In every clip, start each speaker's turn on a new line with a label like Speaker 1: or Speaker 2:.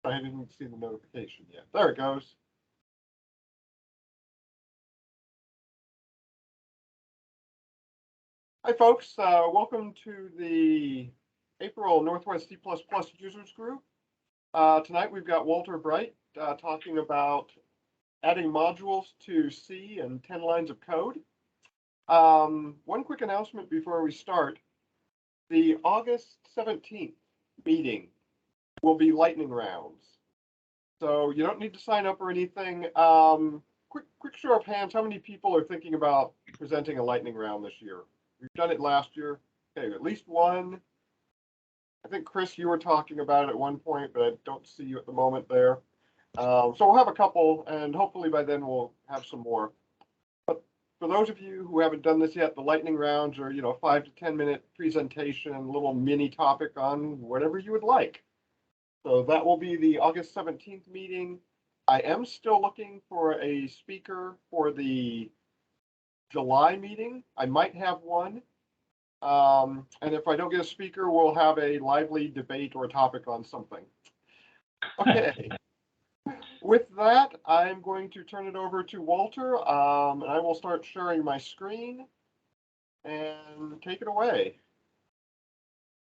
Speaker 1: I didn't see the notification yet. There it goes. Hi, folks. Welcome to the April Northwest C++ Users Group. Tonight we've got Walter Bright talking about adding modules to C and 10 lines of code. One quick announcement before we start. The August 17th meeting will be lightning rounds. So you don't need to sign up or anything. Quick show of hands, how many people are thinking about presenting a lightning round this year? We've done it last year. Okay, at least one. I think, Chris, you were talking about it at one point, but I don't see you at the moment there. So we'll have a couple, and hopefully by then we'll have some more. But for those of you who haven't done this yet, the lightning rounds are, 5 to 10 minute presentation, little mini topic on whatever you would like. So that will be the August 17th meeting. I am still looking for a speaker for the July meeting. I might have one. And if I don't get a speaker, we'll have a lively debate or topic on something. Okay. With that, I'm going to turn it over to Walter, and I will start sharing my screen and take it away.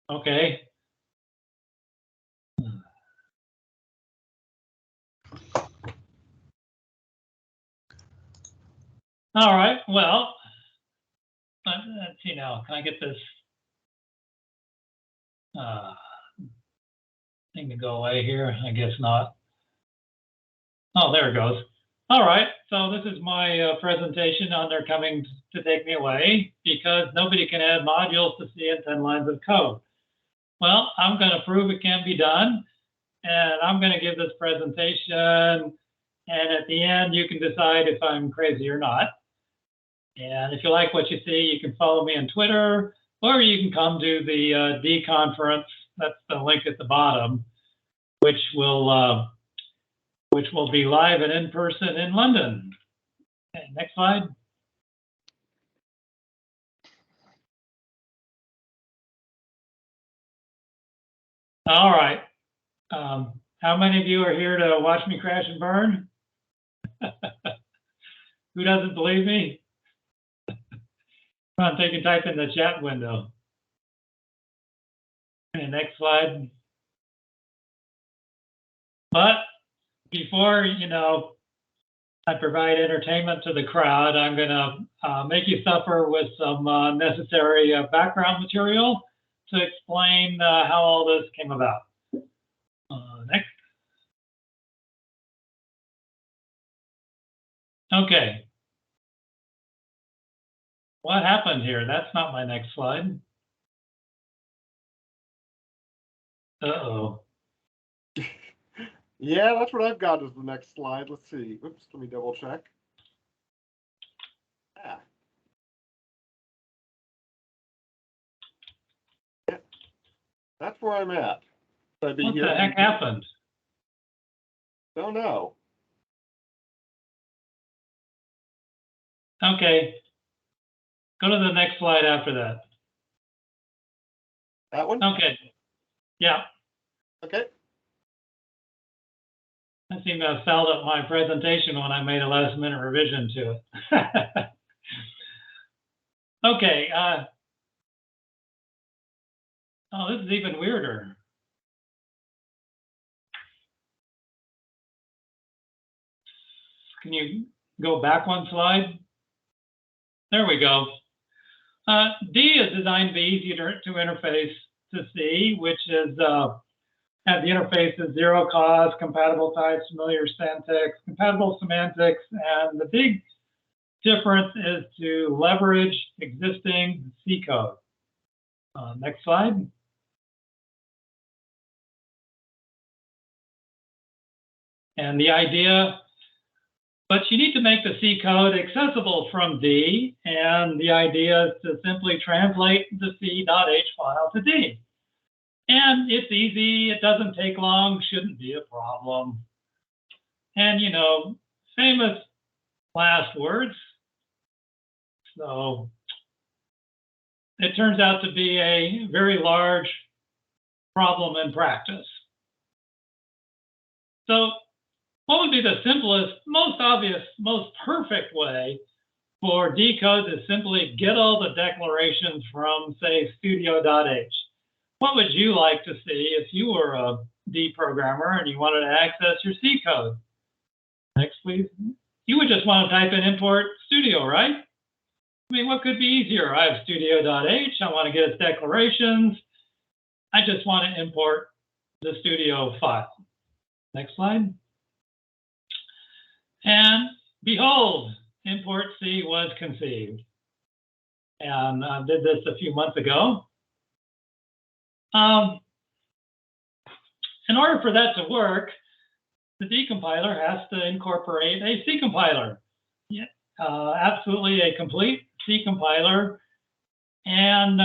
Speaker 2: Okay. All right, well, let's see now. Can I get this thing to go away here? I guess not. Oh, there it goes. All right, so this is my presentation on their coming to take me away because nobody can add modules to C in 10 lines of code. Well, I'm going to prove it can be done, and I'm going to give this presentation, and at the end, you can decide if I'm crazy or not. And if you like what you see, you can follow me on Twitter, or you can come to the D conference. That's the link at the bottom, which will be live and in person in London. Okay, next slide. All right. How many of you are here to watch me crash and burn? Who doesn't believe me? Come on, take and type in the chat window. Okay, next slide. But before, I provide entertainment to the crowd, I'm going to make you suffer with some necessary background material to explain how all this came about. Next. Okay. What happened here? That's not my next slide. Uh-oh.
Speaker 1: Yeah, that's what I've got as the next slide. Let's see. Oops, let me double check. Yeah. Yeah. That's where I'm at.
Speaker 2: What the heck happened?
Speaker 1: Don't know.
Speaker 2: Okay. Go to the next slide after that.
Speaker 1: That one?
Speaker 2: Okay. Yeah.
Speaker 1: Okay.
Speaker 2: I seem to have fouled up my presentation when I made a last minute revision to it. Okay. Oh, this is even weirder. Can you go back one slide? There we go. D is designed to be easy to interface to C, which is have the interfaces zero cost, compatible types, familiar syntax, compatible semantics, and the big difference is to leverage existing C code. Next slide. And the idea, but you need to make the C code accessible from D, and the idea is to simply translate the C.h file to D. And it's easy, it doesn't take long, shouldn't be a problem. And famous last words. So it turns out to be a very large problem in practice. So what would be the simplest, most obvious, most perfect way for decode to simply get all the declarations from, say, studio.h? What would you like to see if you were a D programmer and you wanted to access your C code? Next, please. You would just want to type in import studio, right? I mean, what could be easier? I have studio.h. I want to get its declarations. I just want to import the studio file. Next slide. And behold, import C was conceived. And I did this a few months ago. In order for that to work, the decompiler has to incorporate a C compiler. Yeah, absolutely a complete C compiler. And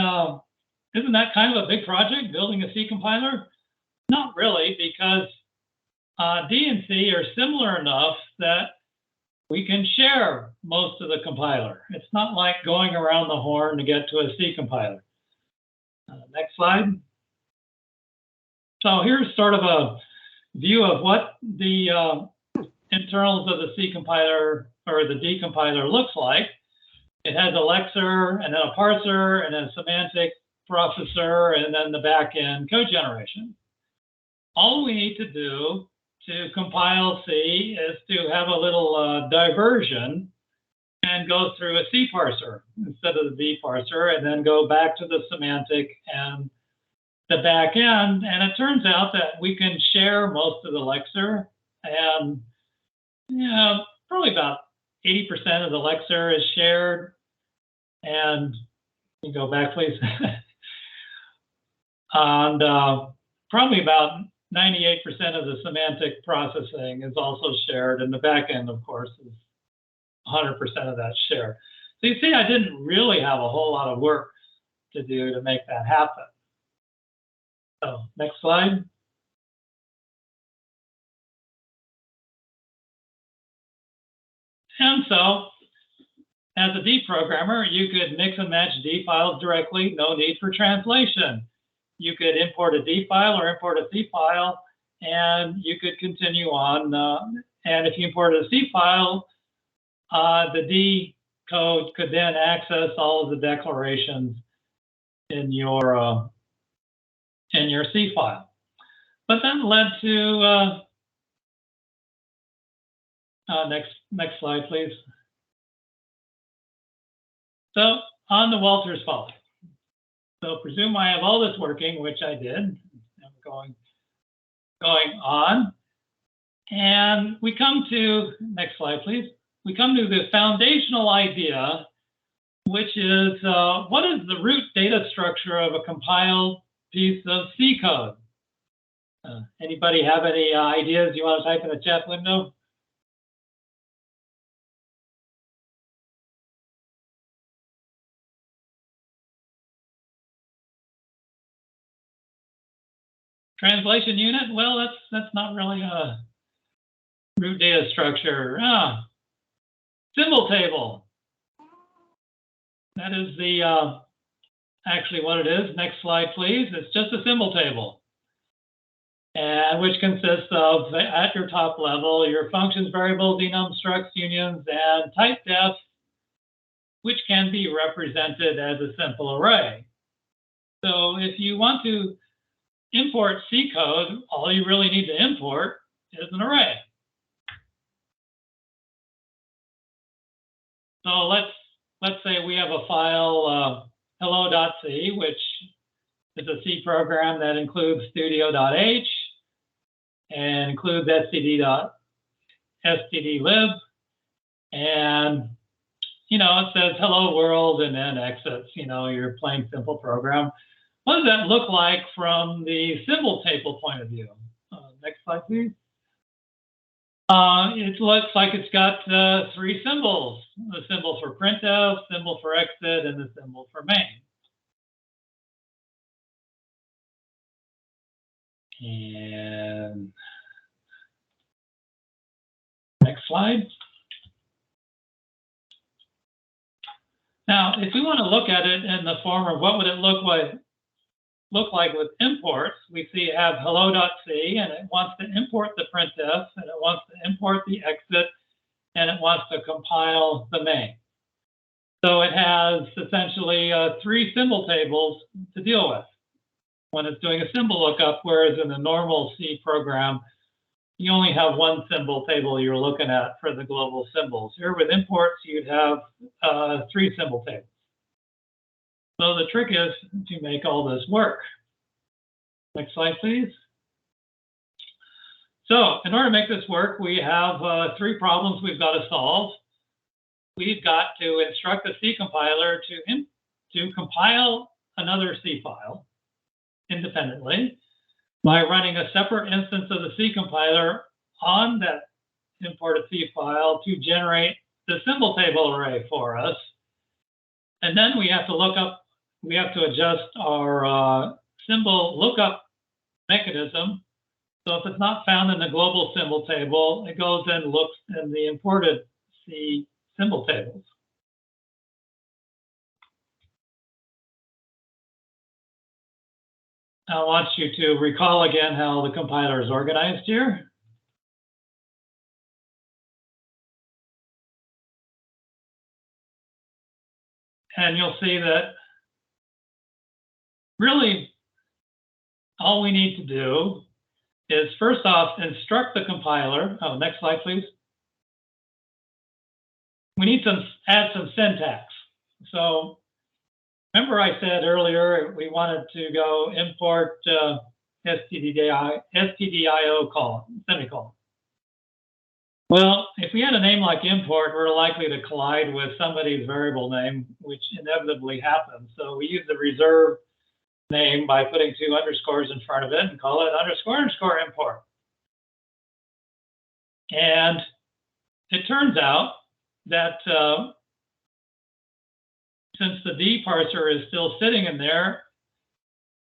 Speaker 2: isn't that kind of a big project, building a C compiler? Not really, because D and C are similar enough that we can share most of the compiler. It's not like going around the horn to get to a C compiler. Next slide. So here's sort of a view of what the internals of the C compiler or the D compiler looks like. It has a lexer and then a parser and then a semantic processor and then the back-end code generation. All we need to do to compile C is to have a little diversion and go through a C parser instead of the D parser, and then go back to the semantic and the back end. And it turns out that we can share most of the lexer, and probably about 80% of the lexer is shared. And you go back, please. And probably about 98% of the semantic processing is also shared, and the back end, of course, is 100% of that share. So you see, I didn't really have a whole lot of work to do to make that happen. So next slide. And so, as a D programmer, you could mix and match D files directly, no need for translation. You could import a D file or import a C file, and you could continue on. And if you imported a C file, the D code could then access all of the declarations in your C file. But that led to next slide, please. So on to Walter's fault. So presume I have all this working, which I did. I'm going on. And we come to, next slide, please. We come to the foundational idea, which is what is the root data structure of a compiled piece of C code? Anybody have any ideas you want to type in the chat window? Translation unit? Well, that's not really a root data structure. Symbol table. That is the actually what it is. Next slide, please. It's just a symbol table, and which consists of, at your top level, your functions, variables, enums, structs, unions, and type def, which can be represented as a simple array. So if you want to import C code, all you really need to import is an array. So let's say we have a file hello.c, which is a C program that includes studio.h and includes std.stdlib, and it says hello world and then exits, your plain simple program. What does that look like from the symbol table point of view? Next slide, please. It looks like it's got 3 symbols: the symbol for printf, symbol for exit, and the symbol for main. And next slide. Now, if we want to look at it in the form of what would it look like look like with imports. We see have hello.c, and it wants to import the printf, and it wants to import the exit, and it wants to compile the main. So it has essentially 3 symbol tables to deal with when it's doing a symbol lookup, whereas in a normal C program, you only have 1 symbol table you're looking at for the global symbols. Here with imports, you'd have 3 symbol tables. So the trick is to make all this work. Next slide, please. So in order to make this work, we have 3 problems we've got to solve. We've got to instruct the C compiler to compile another C file independently by running a separate instance of the C compiler on that imported C file to generate the symbol table array for us. And then we have to adjust our symbol lookup mechanism. So if it's not found in the global symbol table, it goes and looks in the imported C symbol tables. I want you to recall again how the compiler is organized here. And you'll see that really all we need to do is first off instruct the compiler. Oh, next slide, please. We need to add some syntax. So remember I said earlier we wanted to go import stdio semicolon. Well, if we had a name like import, we're likely to collide with somebody's variable name, which inevitably happens. So we use the reserve name by putting 2 underscores in front of it and call it __ import. And it turns out that since the D parser is still sitting in there,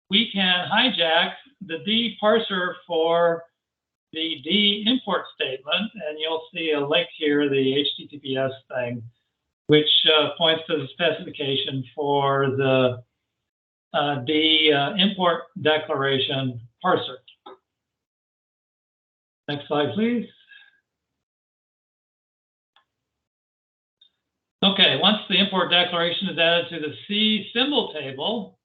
Speaker 2: we can hijack the D parser for the D import statement, and you'll see a link here, the HTTPS thing, which points to the specification for the D import declaration parser. Next slide, please. Okay, once the import declaration is added to the C symbol table,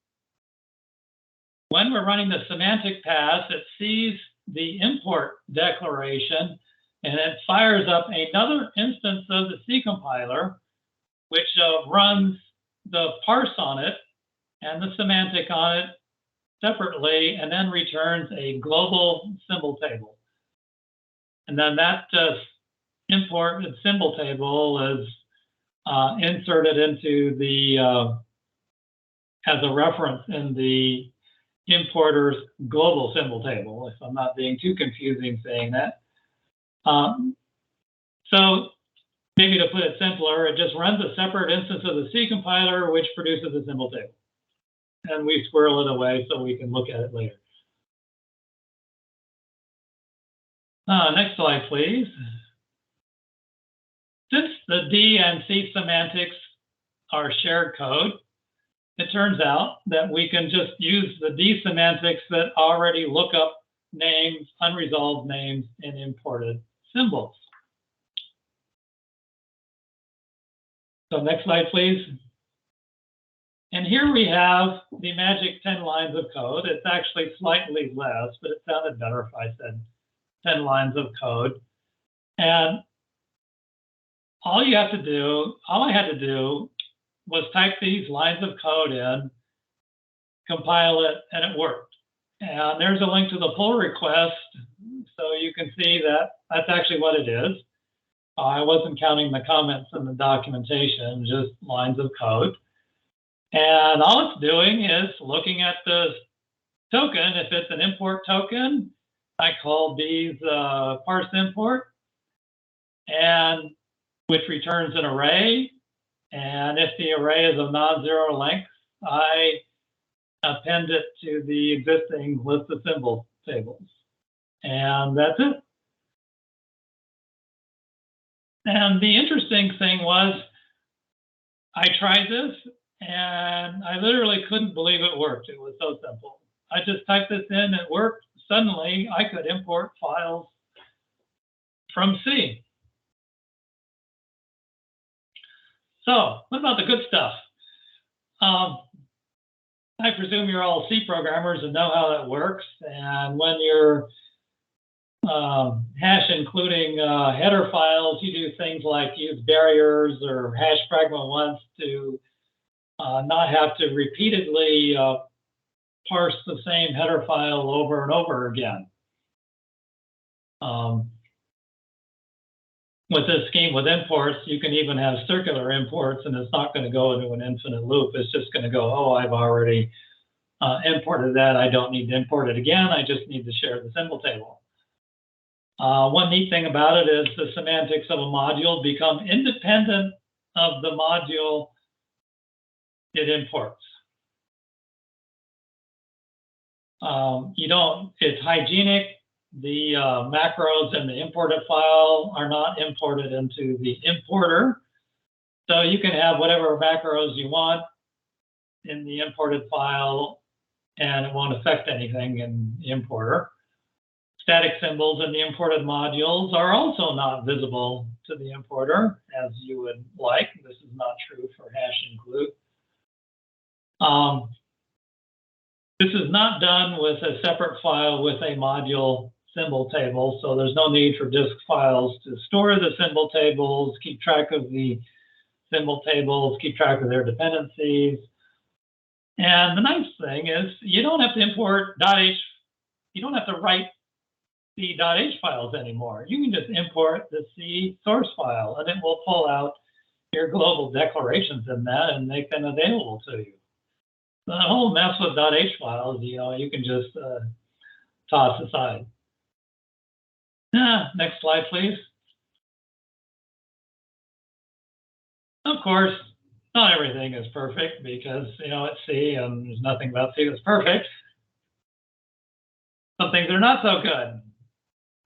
Speaker 2: when we're running the semantic pass, it sees the import declaration and it fires up another instance of the C compiler, which runs the parse on it and the semantic on it separately, and then returns a global symbol table. And then that imported symbol table is inserted into the as a reference in the importer's global symbol table, if I'm not being too confusing saying that. So maybe to put it simpler, it just runs a separate instance of the C compiler, which produces a symbol table. And we squirrel it away so we can look at it later. Next slide, please. Since the D and C semantics are shared code, it turns out that we can just use the D semantics that already look up names, unresolved names, in imported symbols. So next slide, please. And here we have the magic 10 lines of code. It's actually slightly less, but it sounded better if I said 10 lines of code. And all I had to do was type these lines of code in, compile it, and it worked. And there's a link to the pull request, so you can see that that's actually what it is. I wasn't counting the comments in the documentation, just lines of code. And all it's doing is looking at the token. If it's an import token, I call these parse import, and which returns an array. And if the array is of non-zero length, I append it to the existing list of symbol tables. And that's it. And the interesting thing was, I tried this and I literally couldn't believe it worked. It was so simple. I just typed this in, it worked. Suddenly, I could import files from C. So, what about the good stuff? I presume you're all C programmers and know how that works. And when you're hash including header files, you do things like use barriers or hash fragment once to not have to repeatedly parse the same header file over and over again. With this scheme with imports, you can even have circular imports, and it's not going to go into an infinite loop. It's just going to go, oh, I've already imported that. I don't need to import it again. I just need to share the symbol table. One neat thing about it is the semantics of a module become independent of the module it imports. It's hygienic. The macros in the imported file are not imported into the importer. So you can have whatever macros you want in the imported file, and it won't affect anything in the importer. Static symbols in the imported modules are also not visible to the importer, as you would like. This is not true for hash include. This is not done with a separate file with a module symbol table, so there's no need for disk files to store the symbol tables, keep track of the symbol tables, keep track of their dependencies. And the nice thing is you don't have to import .h, you don't have to write C.h files anymore. You can just import the C source file, and it will pull out your global declarations in that and make them available to you. The whole mess with .h files, you can just toss aside. Next slide, please. Of course, not everything is perfect because, it's C and there's nothing about C that's perfect. Some things are not so good.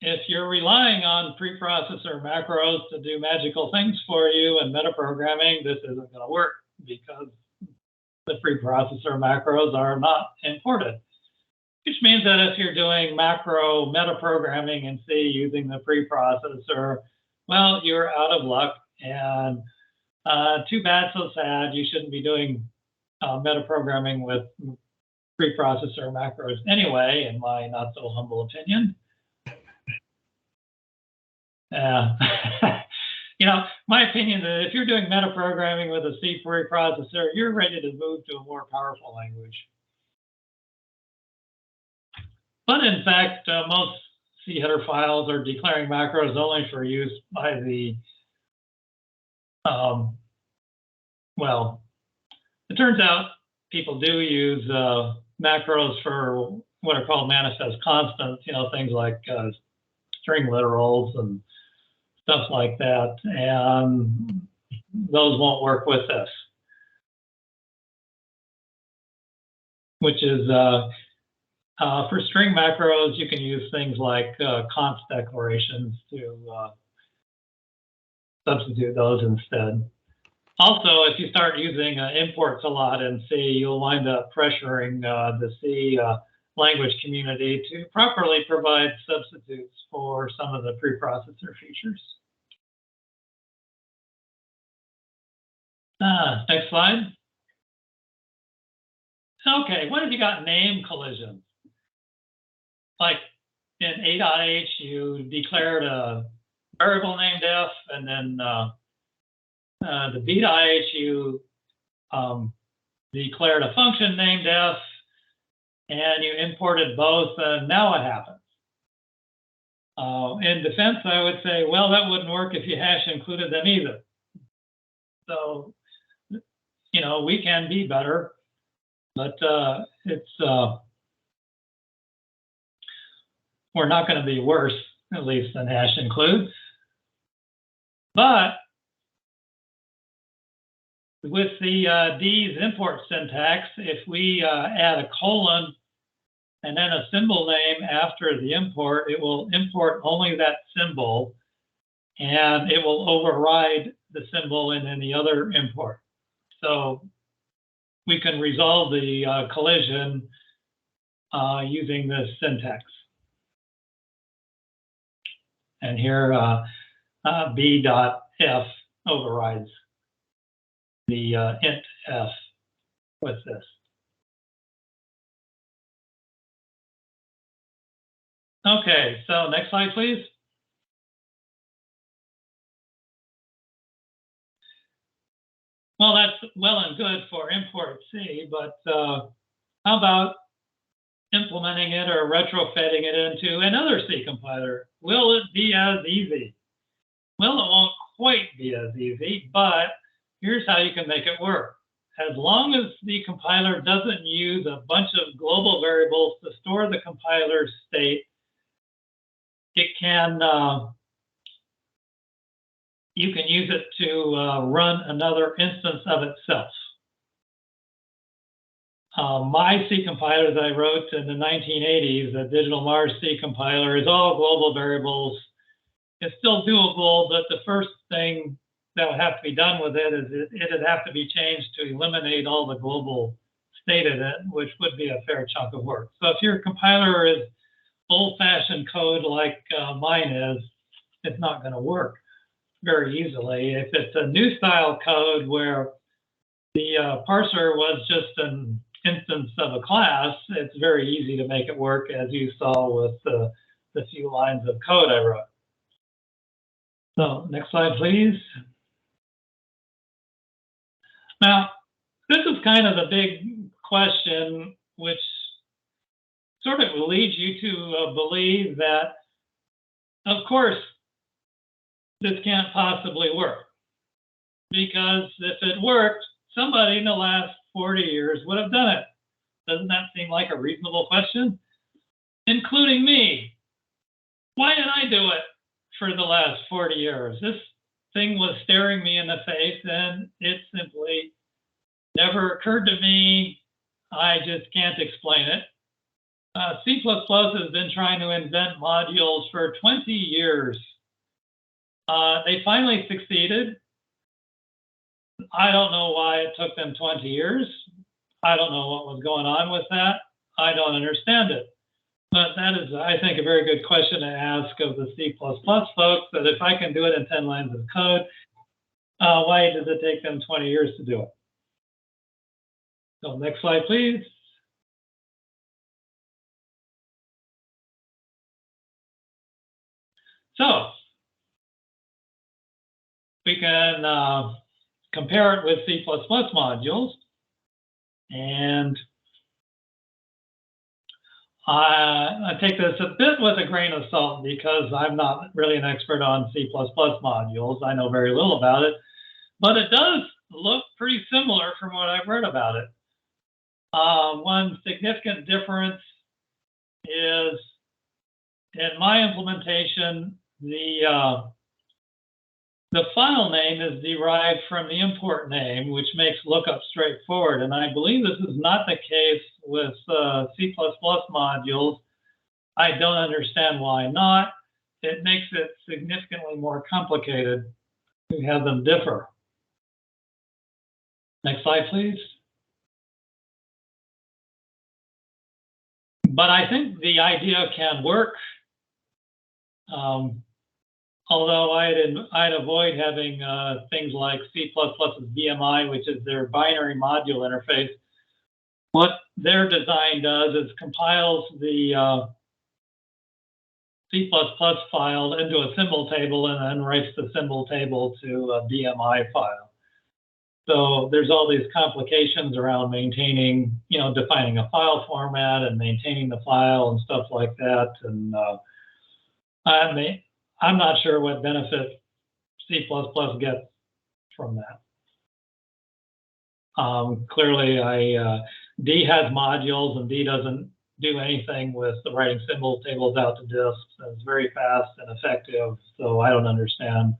Speaker 2: If you're relying on preprocessor macros to do magical things for you and metaprogramming, this isn't going to work because the preprocessor macros are not imported. Which means that if you're doing macro metaprogramming in C using the preprocessor, well, you're out of luck, and too bad, so sad. You shouldn't be doing metaprogramming with preprocessor macros anyway, in my not so humble opinion. My opinion is that if you're doing metaprogramming with a C preprocessor, you're ready to move to a more powerful language. But in fact, most C header files are declaring macros only for use by the, it turns out people do use macros for what are called manifest constants, things like string literals and stuff like that, and those won't work with this, which is for string macros, you can use things like const declarations to substitute those instead. Also, if you start using imports a lot in C, you'll wind up pressuring the C language community to properly provide substitutes for some of the preprocessor features. Next slide. Okay, what if you got name collisions? Like in A.H, you declared a variable named f, and then the B.H, you declared a function named f, and you imported both, and now what happens? In defense, I would say, well, that wouldn't work if you hash included them either. So, we can be better, but we're not going to be worse, at least, than hash include. But with the D's import syntax, if we add a colon and then a symbol name after the import, it will import only that symbol, and it will override the symbol in any other import. So we can resolve the collision using this syntax. And here b.f overrides the int f with this. Okay, so next slide, please. Well, that's well and good for import C, but how about implementing it or retrofitting it into another C compiler? Will it be as easy? Well, it won't quite be as easy, but here's how you can make it work. As long as the compiler doesn't use a bunch of global variables to store the compiler's state, it can you can use it to run another instance of itself. My C compiler that I wrote in the 1980s, the Digital Mars C compiler, is all global variables. It's still doable, but the first thing that would have to be done with it is it'd have to be changed to eliminate all the global state in it, which would be a fair chunk of work. So if your compiler is old-fashioned code like mine is, it's not going to work very easily. If it's a new style code where the parser was just an instance of a class, it's very easy to make it work, as you saw with the few lines of code I wrote. So next slide, please. Now, this is kind of the big question, which sort of leads you to believe that, of course, this can't possibly work. Because if it worked, somebody in the last 40 years would have done it. Doesn't that seem like a reasonable question? Including me. Why did I do it for the last 40 years? This thing was staring me in the face, and it simply never occurred to me. I just can't explain it. C++ has been trying to invent modules for 20 years. They finally succeeded. I don't know why it took them 20 years. I don't know what was going on with that. I don't understand it. But that is, I think, a very good question to ask of the C++ folks, that if I can do it in 10 lines of code, why does it take them 20 years to do it? So next slide, please. So we can compare it with C++ modules. And I take this a bit with a grain of salt because I'm not really an expert on C++ modules. I know very little about it, but it does look pretty similar from what I've read about it. One significant difference is in my implementation, the file name is derived from the import name, which makes lookup straightforward. And I believe this is not the case with C++ modules. I don't understand why not. It makes it significantly more complicated to have them differ. Next slide, please. But I think the idea can work. Although I'd avoid having things like C++'s BMI, which is their binary module interface. What their design does is compiles the C++ file into a symbol table and then writes the symbol table to a BMI file. So there's all these complications around maintaining, defining a file format and maintaining the file and stuff like that. And I'm not sure what benefit C++ gets from that. Clearly, D has modules, and D doesn't do anything with the writing symbol tables out to disks. It's very fast and effective, so I don't understand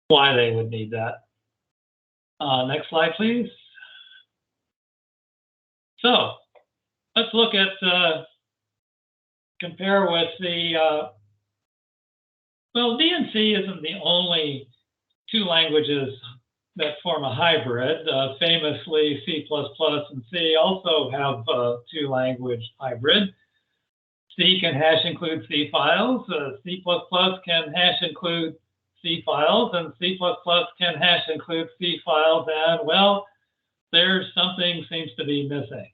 Speaker 2: why they would need that. Next slide, please. So let's look at compare with the well, D and C isn't the only two languages that form a hybrid. Famously, C++ and C also have two language hybrid. C can hash include C files. C++ can hash include C files, and C++ can hash include C files. And well, there's something seems to be missing.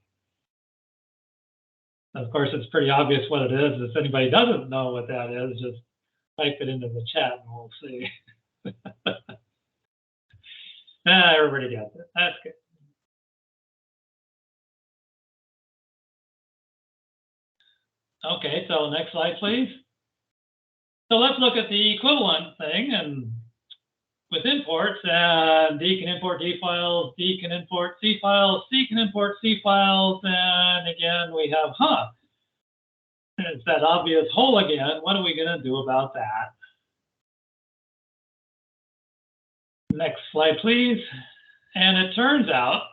Speaker 2: Of course, it's pretty obvious what it is. If anybody doesn't know what that is, just type it into the chat and we'll see. Everybody got it. That's good. Okay, so next slide, please. So let's look at the equivalent thing, and with imports, D can import D files, D can import C files, C can import C files, and again we have it's that obvious hole again. What are we going to do about that? Next slide, please. And it turns out,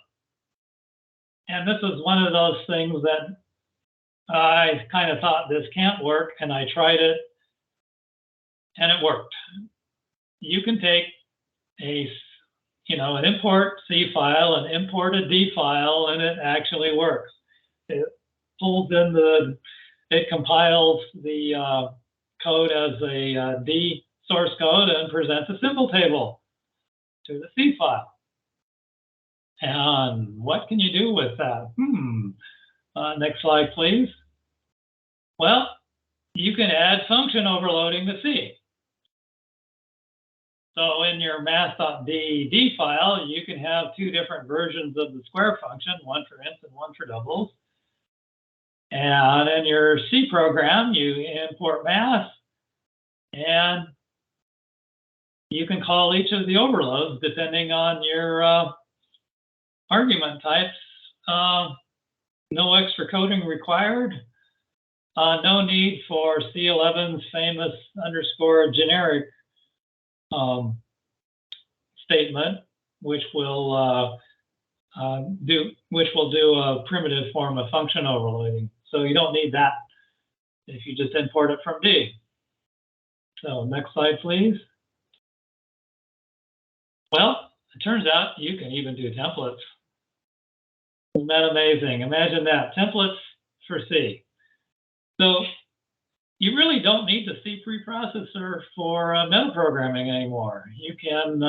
Speaker 2: and this is one of those things that I kind of thought this can't work, and I tried it, and it worked. You can take an import C file and import a D file, and it actually works. It pulls in it compiles the code as a D source code and presents a symbol table to the C file. And what can you do with that? Next slide, please. Well, you can add function overloading to C. So in your math.d file, you can have two different versions of the square function, one for ints and one for doubles. And in your C program, you import math, and you can call each of the overloads depending on your argument types. No extra coding required. No need for C11's famous underscore generic statement, which will do a primitive form of function overloading. So you don't need that if you just import it from D. So next slide, please. Well, it turns out you can even do templates. Isn't that amazing? Imagine that, templates for C. So you really don't need the C preprocessor for metaprogramming anymore. You can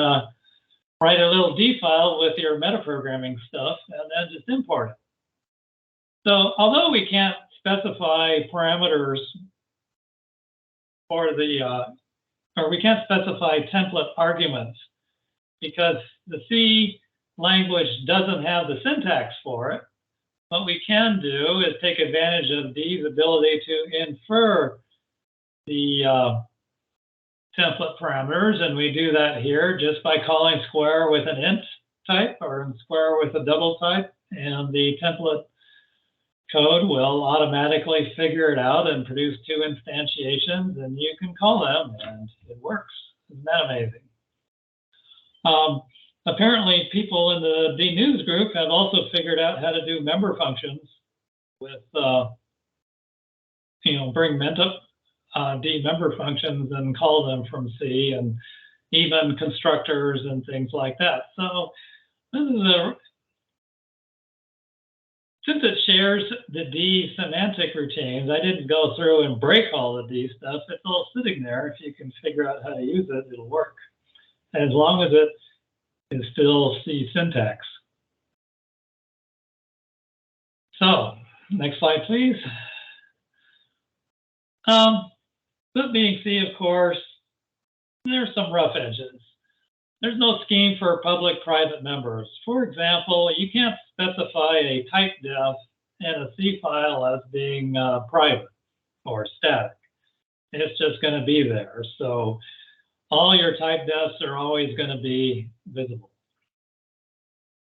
Speaker 2: write a little D file with your metaprogramming stuff and then just import it. So although we can't specify parameters for or we can't specify template arguments because the C language doesn't have the syntax for it, what we can do is take advantage of D's ability to infer the template parameters, and we do that here just by calling square with an int type or square with a double type, and the template code will automatically figure it out and produce two instantiations, and you can call them, and it works. Isn't that amazing? Apparently, people in the D News group have also figured out how to do member functions with, bring D member functions and call them from C, and even constructors and things like that. So this is since it shares the D semantic routines, I didn't go through and break all the D stuff. It's all sitting there. If you can figure out how to use it, it'll work. As long as it is still C syntax. So, next slide, please. That being C, of course, there's some rough edges. There's no scheme for public-private members. For example, you can't specify a type def in a C file as being private or static. It's just going to be there. So all your type defs are always going to be visible.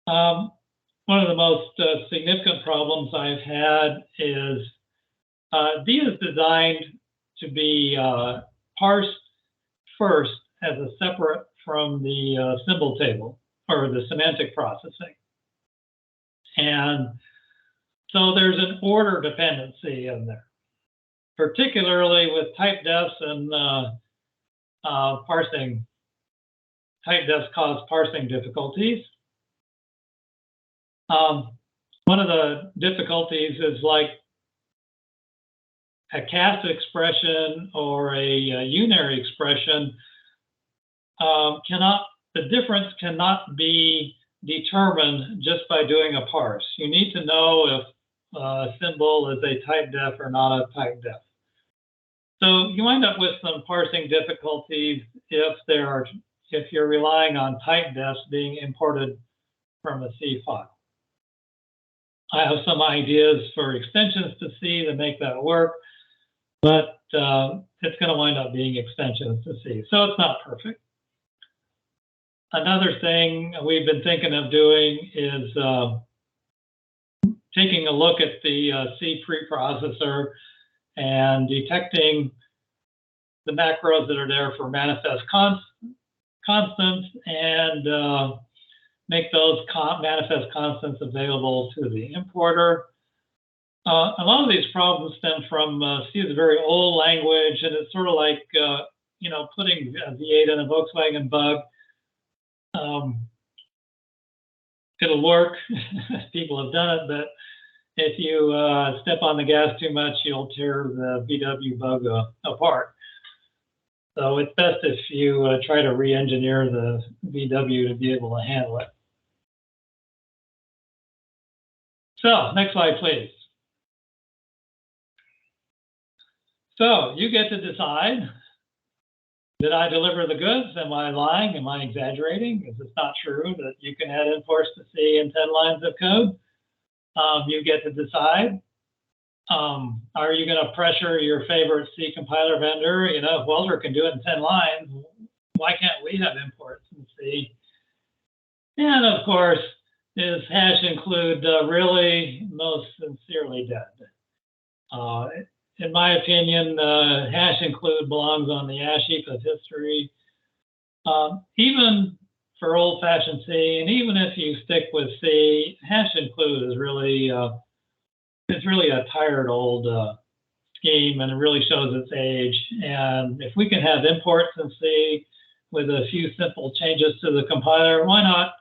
Speaker 2: One of the most significant problems I've had is D is designed to be parsed first as a separate from the symbol table or the semantic processing. And so there's an order dependency in there, particularly with type defs and parsing type defs cause parsing difficulties. One of the difficulties is like a cast expression or a unary expression the difference cannot be determined just by doing a parse. You need to know if a symbol is a type def or not a type def. So you wind up with some parsing difficulties if you're relying on type defs being imported from a C file. I have some ideas for extensions to C to make that work, but it's going to wind up being extensions to C, so it's not perfect. Another thing we've been thinking of doing is taking a look at the C preprocessor and detecting the macros that are there for manifest constants and make those manifest constants available to the importer. A lot of these problems stem from C is a very old language, and it's sort of like putting a V8 in a Volkswagen Bug. It'll work. People have done it, but if you step on the gas too much, you'll tear the VW Bug apart. So it's best if you try to re-engineer the VW to be able to handle it. So next slide, please. So you get to decide, did I deliver the goods? Am I lying? Am I exaggerating? Is it not true that you can add imports to C in 10 lines of code? You get to decide. Are you going to pressure your favorite C compiler vendor? You know, if Walter can do it in 10 lines, why can't we have imports in C? And of course, is hash include really most sincerely dead? In my opinion, hash include belongs on the ash heap of history. Even for old-fashioned C, and even if you stick with C, hash include is really it's really a tired old scheme, and it really shows its age. And if we can have imports in C with a few simple changes to the compiler, why not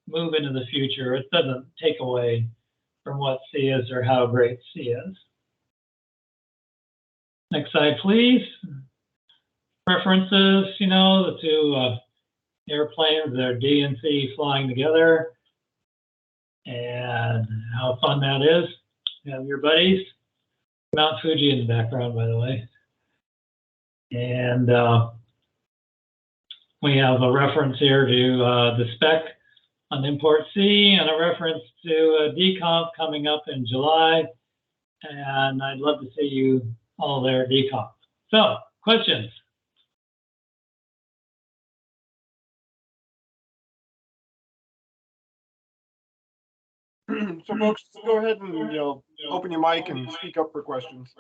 Speaker 2: move into the future? It doesn't take away from what C is or how great C is. Next slide, please. References, you know, the two airplanes, they're D and C flying together. And how fun that is. You have your buddies. Mount Fuji in the background, by the way. And we have a reference here to the spec on import C and a reference to DComp coming up in July. And I'd love to see you all there at DComp. So, questions?
Speaker 1: So folks, go ahead and open your mic and speak up for questions.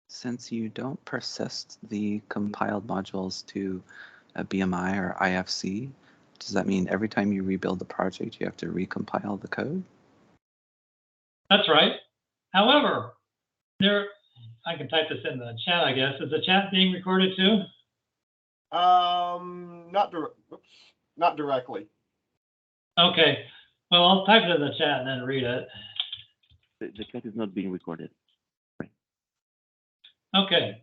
Speaker 3: Since you don't persist the compiled modules to a BMI or IFC, does that mean every time you rebuild the project, you have to recompile the code?
Speaker 2: That's right. However, I can type this in the chat, I guess. Is the chat being recorded too?
Speaker 1: Not directly.
Speaker 2: Okay. Well, I'll type it in the chat and then read it.
Speaker 4: The chat is not being recorded. Right.
Speaker 2: Okay.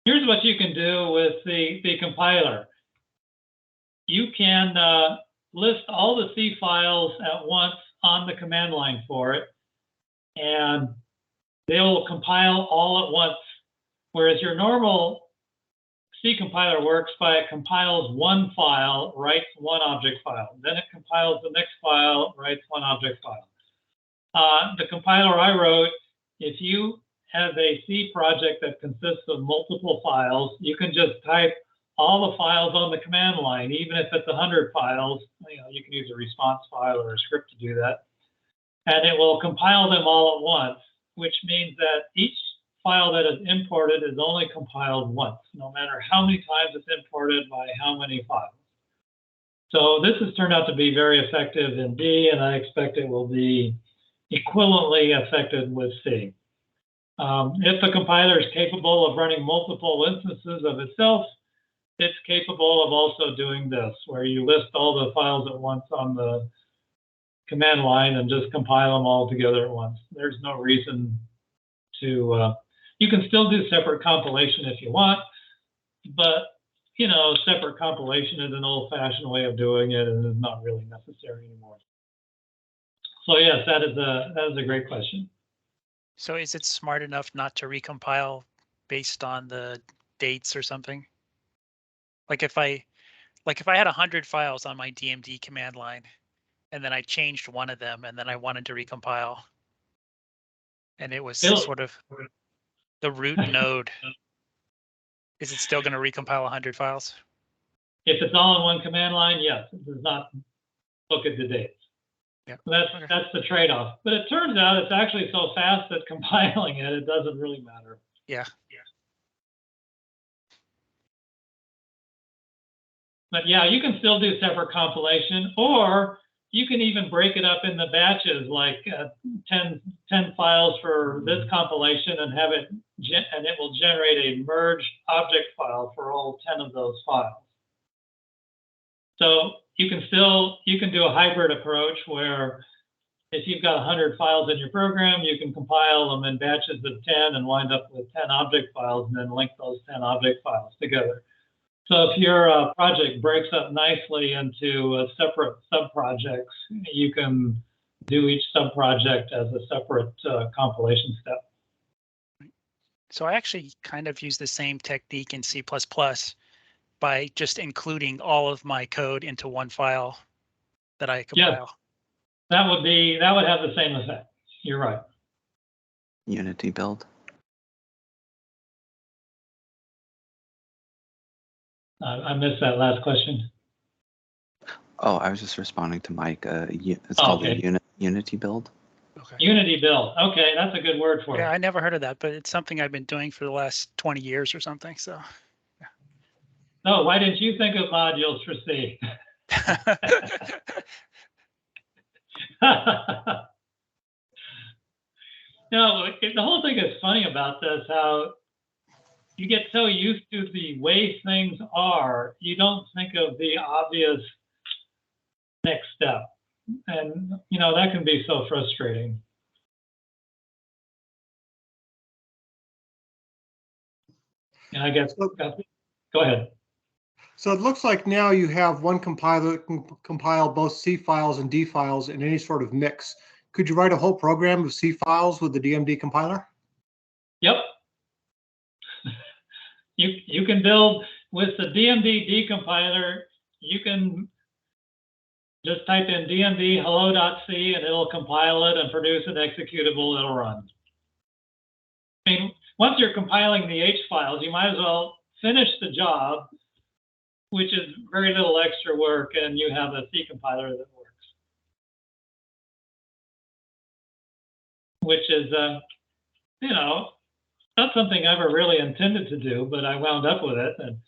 Speaker 2: Here's what you can do with the compiler. You can list all the C files at once on the command line for it, and they will compile all at once, whereas your normal C compiler works by it compiles one file, writes one object file. Then it compiles the next file, writes one object file. The compiler I wrote, if you have a C project that consists of multiple files, you can just type all the files on the command line, even if it's 100 files. You can use a response file or a script to do that. And it will compile them all at once, which means that each file that is imported is only compiled once, no matter how many times it's imported by how many files. So this has turned out to be very effective in D, and I expect it will be equivalently affected with C. If the compiler is capable of running multiple instances of itself, it's capable of also doing this, where you list all the files at once on the command line and just compile them all together at once. There's no reason to, you can still do separate compilation if you want, but you know, separate compilation is an old-fashioned way of doing it and is not really necessary anymore. So yes, that is a great question.
Speaker 5: So is it smart enough not to recompile based on the dates or something? Like if I had 100 files on my DMD command line, and then I changed one of them, and then I wanted to recompile, and it was sort of the root node, is it still going to recompile 100 files?
Speaker 2: If it's all in one command line, yes, it does not look at the dates.
Speaker 5: Yeah.
Speaker 2: That's the trade-off. But it turns out it's actually so fast that compiling it doesn't really matter.
Speaker 5: Yeah.
Speaker 2: But yeah, you can still do separate compilation, or you can even break it up in the batches, like 10 files for this compilation, and have it, and it will generate a merged object file for all 10 of those files. So you can do a hybrid approach where if you've got 100 files in your program, you can compile them in batches of 10 and wind up with 10 object files, and then link those 10 object files together. So if your project breaks up nicely into separate subprojects, you can do each subproject as a separate compilation step.
Speaker 5: So I actually kind of use the same technique in C++ by just including all of my code into one file that I compile.
Speaker 2: Yeah, that would have the same effect. You're right.
Speaker 3: Unity build.
Speaker 2: I missed that last question.
Speaker 3: Oh, I was just responding to Mike. It's called a Unity build.
Speaker 5: Okay.
Speaker 2: Unity build. Okay, that's a good word for it.
Speaker 5: Yeah, I never heard of that, but it's something I've been doing for the last 20 years or something. So. Yeah.
Speaker 2: No, why didn't you think of modules for C? No, the whole thing is funny about this, how you get so used to the way things are, you don't think of the obvious next step. And, you know, that can be so frustrating. And I guess, go ahead.
Speaker 6: So it looks like now you have one compiler that can compile both C files and D files in any sort of mix. Could you write a whole program of C files with the DMD compiler?
Speaker 2: Yep. You can build with the DMD decompiler. You can just type in DMD hello.c and it'll compile it and produce an executable that'll run. I mean, once you're compiling the H files, you might as well finish the job, which is very little extra work, and you have a C compiler that works. Which is, you know, not something I ever really intended to do, but I wound up with it. And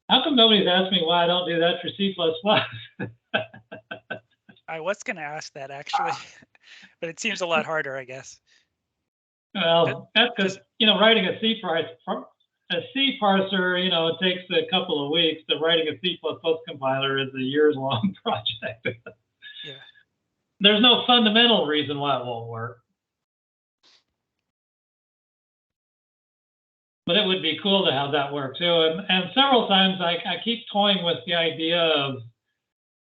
Speaker 2: how come nobody's asked me why I don't do that for C++?
Speaker 5: I was going to ask that actually, but it seems a lot harder, I guess.
Speaker 2: Well, that's because, you know, writing a C parser, you know, it takes a couple of weeks, but writing a C++ compiler is a years-long project.
Speaker 5: Yeah.
Speaker 2: There's no fundamental reason why it won't work. But it would be cool to have that work too. And several times I keep toying with the idea of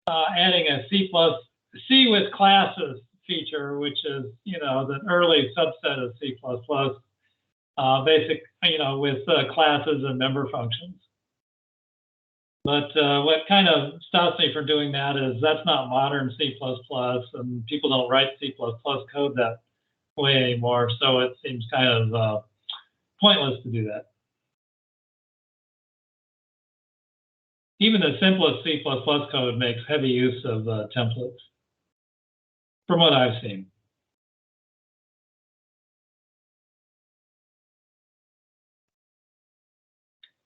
Speaker 2: adding a C with classes feature, which is, you know, the early subset of C++, basic, you know, with classes and member functions. But what kind of stops me from doing that is that's not modern C++, and people don't write C++ code that way anymore. So it seems kind of pointless to do that. Even the simplest C++ code makes heavy use of templates, from what I've seen.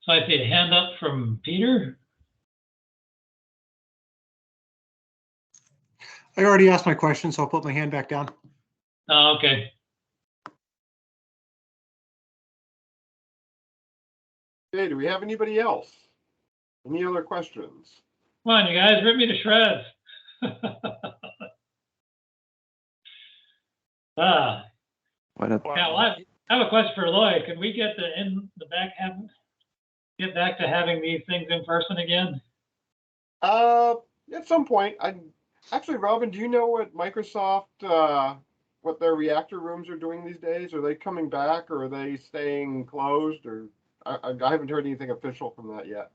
Speaker 2: So I see a hand up from Peter.
Speaker 6: I already asked my question, so I'll put my hand back down.
Speaker 2: Oh, okay.
Speaker 1: Okay, do we have anybody else? Any other questions?
Speaker 2: Come on, you guys, rip me to shreds.
Speaker 3: What a
Speaker 2: Now, I have a question for Lloyd. Can we get get back to having these things in person again?
Speaker 1: At some point. Actually, Robin, do you know what Microsoft, what their reactor rooms are doing these days? Are they coming back, or are they staying closed? Or I haven't heard anything official from that yet.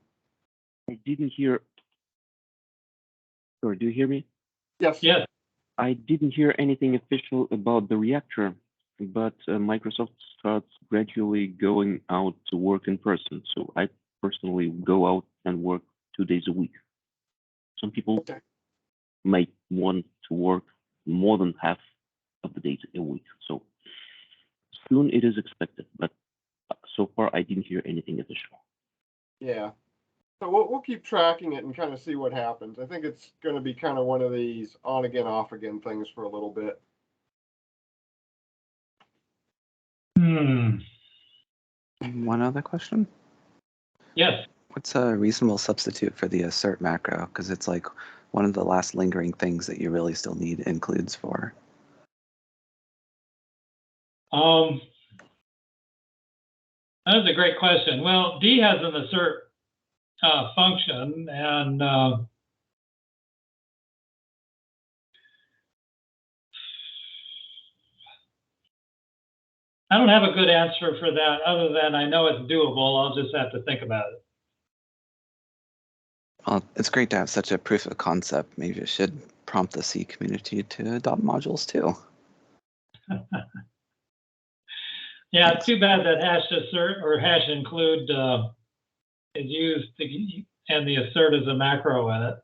Speaker 4: I didn't hear. Or do you hear me?
Speaker 1: Yes.
Speaker 2: Yes.
Speaker 4: I didn't hear anything official about the reactor, but Microsoft starts gradually going out to work in person. So I personally go out and work 2 days a week. Some people
Speaker 1: Okay.
Speaker 4: might want to work more than half of the days a week. So soon it is expected, but so far I didn't hear anything official.
Speaker 1: Yeah. So we'll keep tracking it and kind of see what happens. I think it's going to be kind of one of these on again, off again things for a little bit.
Speaker 3: One other question.
Speaker 2: Yes.
Speaker 3: What's a reasonable substitute for the assert macro? Because it's like one of the last lingering things that you really still need includes for.
Speaker 2: That's a great question. Well, D has an assert function, and I don't have a good answer for that other than I know it's doable. I'll just have to think about it.
Speaker 3: Well, it's great to have such a proof of concept. Maybe it should prompt the C community to adopt modules too.
Speaker 2: Yeah, it's too bad that hash assert or hash include is used to, and the assert is a macro in it.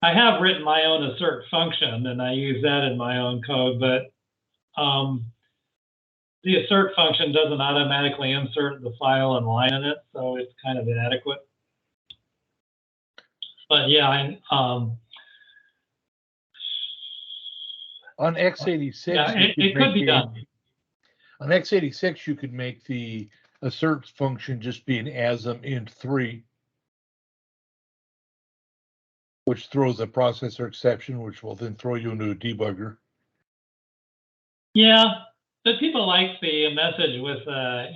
Speaker 2: I have written my own assert function and I use that in my own code, but the assert function doesn't automatically insert the file and line in it, so it's kind of inadequate. But yeah,
Speaker 7: on x86,
Speaker 2: yeah, it could be done.
Speaker 7: On x86, you could make the assert function just be an asm int3, which throws a processor exception, which will then throw you into a debugger.
Speaker 2: Yeah, but people like the message with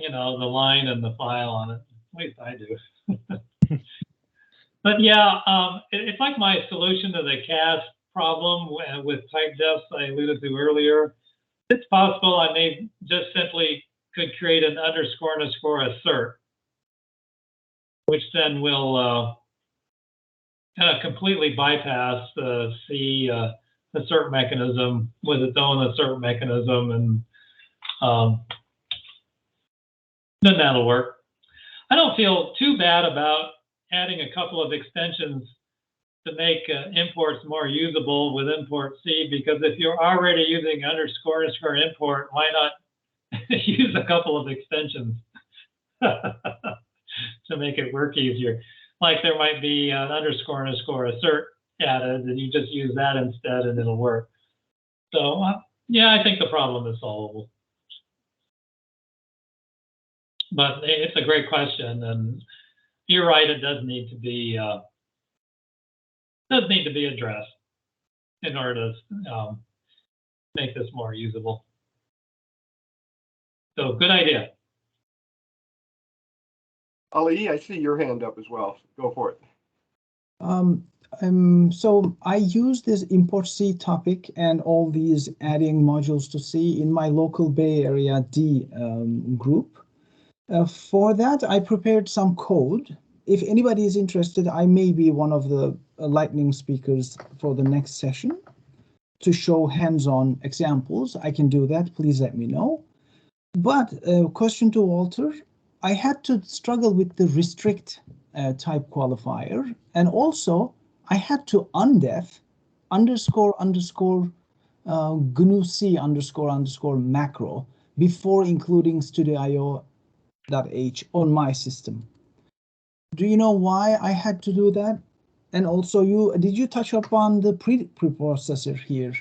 Speaker 2: you know, the line and the file on it. At least I do. But yeah, it's like my solution to the CAS problem with type defs I alluded to earlier. It's possible I may just simply could create an underscore assert, which then will kind of completely bypass the C assert mechanism with its own assert mechanism, and then that'll work. I don't feel too bad about adding a couple of extensions to make imports more usable with import C, because if you're already using underscore import, why not use a couple of extensions to make it work easier? Like there might be an underscore assert added, and you just use that instead and it'll work. So yeah, I think the problem is solvable. But it's a great question, and you're right, it does need to be addressed in order to make this more usable. So good idea.
Speaker 1: Ali, I see your hand up as well. Go for it.
Speaker 8: So I use this import C topic and all these adding modules to C in my local Bay Area D group. For that, I prepared some code. If anybody is interested, I may be one of the lightning speakers for the next session to show hands-on examples. I can do that. Please let me know. But question to Walter, I had to struggle with the restrict type qualifier, and also I had to undef __ GNU C __ macro before including studio.io.h on my system. Do you know why I had to do that? And also, did you touch upon the preprocessor here?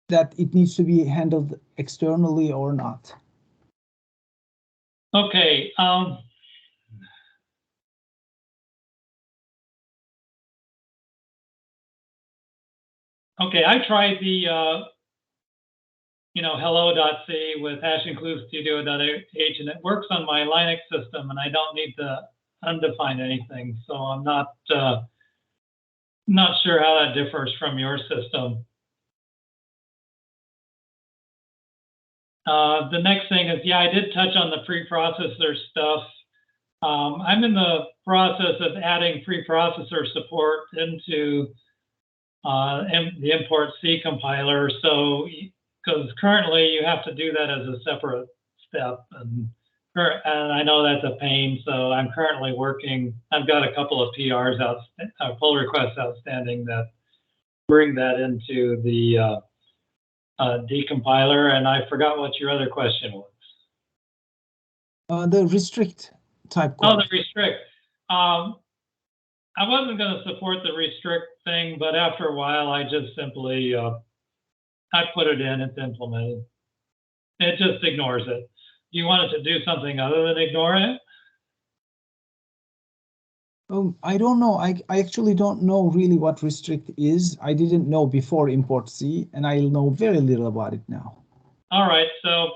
Speaker 8: that it needs to be handled externally or not?
Speaker 2: Okay. Okay, I tried the hello.c with hash include studio.h, and it works on my Linux system, and I don't need to undefine anything. So I'm not sure how that differs from your system. The next thing is, yeah, I did touch on the preprocessor stuff. I'm in the process of adding preprocessor support into the import C compiler. So, because currently you have to do that as a separate step, and I know that's a pain. So I'm currently working. I've got a couple of PRs pull requests outstanding that bring that into the decompiler. And I forgot what your other question was.
Speaker 8: The restrict type code.
Speaker 2: Oh, the restrict. I wasn't going to support the restrict thing, but after a while, I just simply I put it in. It's implemented. It just ignores it. Do you want it to do something other than ignore it?
Speaker 8: I don't know. I actually don't know really what restrict is. I didn't know before import C, and I know very little about it now.
Speaker 2: All right, so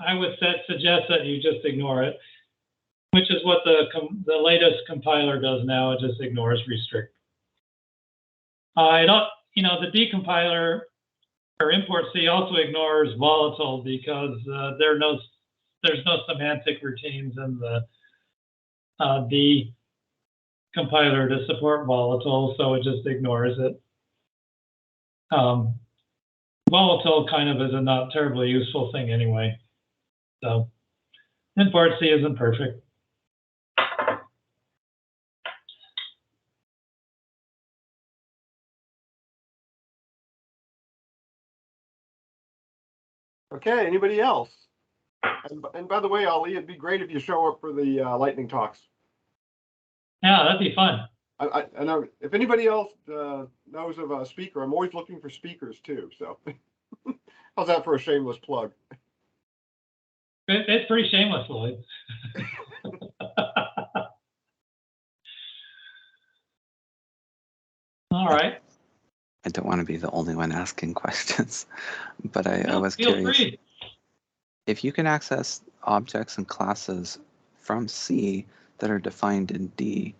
Speaker 2: I would suggest that you just ignore it, which is what the latest compiler does now. It just ignores restrict. The decompiler or import C also ignores volatile because there's no semantic routines in the decompiler to support volatile, so it just ignores it. Volatile kind of is a not terribly useful thing anyway. So import C isn't perfect.
Speaker 1: Okay, anybody else? And by the way, Ali, it'd be great if you show up for the lightning talks.
Speaker 2: Yeah, that'd be fun.
Speaker 1: I know if anybody else knows of a speaker, I'm always looking for speakers too. So how's that for a shameless plug?
Speaker 2: It's pretty shameless, Lloyd. All right.
Speaker 3: I don't want to be the only one asking questions, but I was curious.
Speaker 2: Free.
Speaker 3: If you can access objects and classes from C that are defined in D,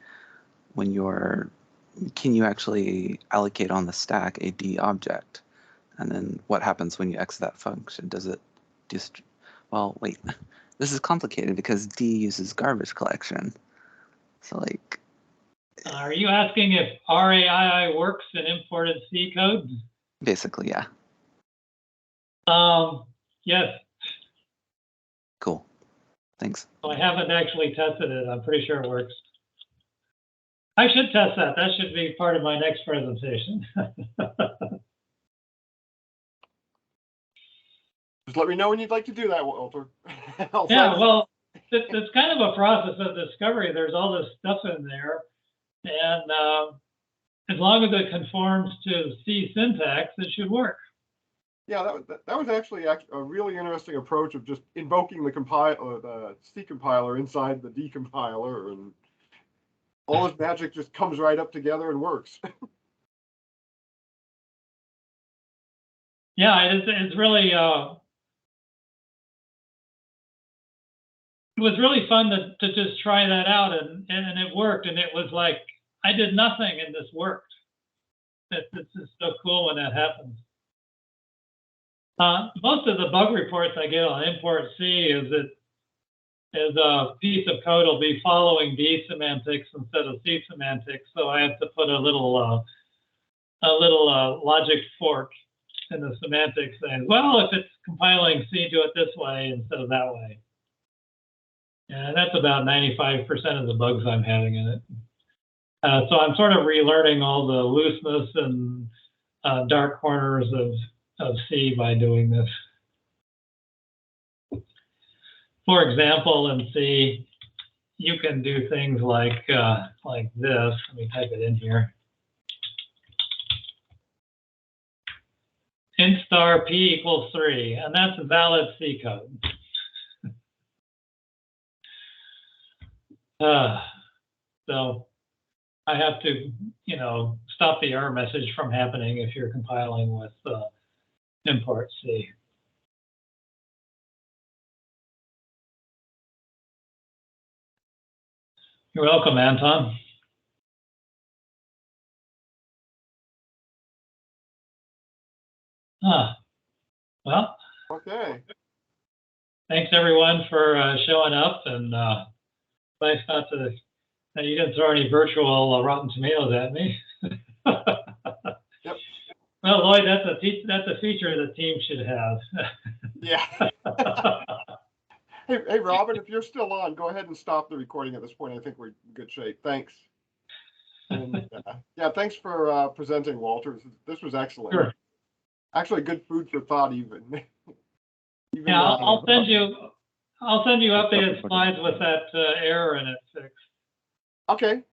Speaker 3: can you actually allocate on the stack a D object? And then what happens when you exit that function? Does it just, well, wait, this is complicated because D uses garbage collection. So like.
Speaker 2: Are you asking if RAII works in imported C code?
Speaker 3: Basically, yeah.
Speaker 2: Yes.
Speaker 3: Cool. Thanks.
Speaker 2: So I haven't actually tested it. I'm pretty sure it works. I should test that. That should be part of my next presentation.
Speaker 1: Just let me know when you'd like to do that, Walter.
Speaker 2: Yeah, well, it's kind of a process of discovery. There's all this stuff in there. And as long as it conforms to C syntax, it should work.
Speaker 1: Yeah, that was actually a really interesting approach of just invoking the C compiler inside the decompiler, and all this magic just comes right up together and works.
Speaker 2: Yeah, it's really it was really fun to just try that out, and it worked, and it was like I did nothing and this worked. It's just so cool when that happens. Most of the bug reports I get on import C is a piece of code will be following D semantics instead of C semantics, so I have to put a little logic fork in the semantics saying, well, if it's compiling C, do it this way instead of that way. And that's about 95% of the bugs I'm having in it. So I'm sort of relearning all the looseness and dark corners of C by doing this. For example, in C, you can do things like this. Let me type it in here. int star p equals 3, and that's a valid C code. So I have to, stop the error message from happening if you're compiling with import C. You're welcome, Anton. Well,
Speaker 1: Okay.
Speaker 2: thanks everyone for showing up, and nice not to. You didn't throw any virtual Rotten Tomatoes at me.
Speaker 1: Yep.
Speaker 2: Well, Lloyd, that's a feature the team should have.
Speaker 1: Yeah. Hey, Robin, if you're still on, go ahead and stop the recording at this point. I think we're in good shape. Thanks. And yeah, thanks for presenting, Walter. This was excellent.
Speaker 2: Sure.
Speaker 1: Actually, good food for thought, even.
Speaker 2: Yeah, I'll send you updated slides with that error in it fixed.
Speaker 1: Okay.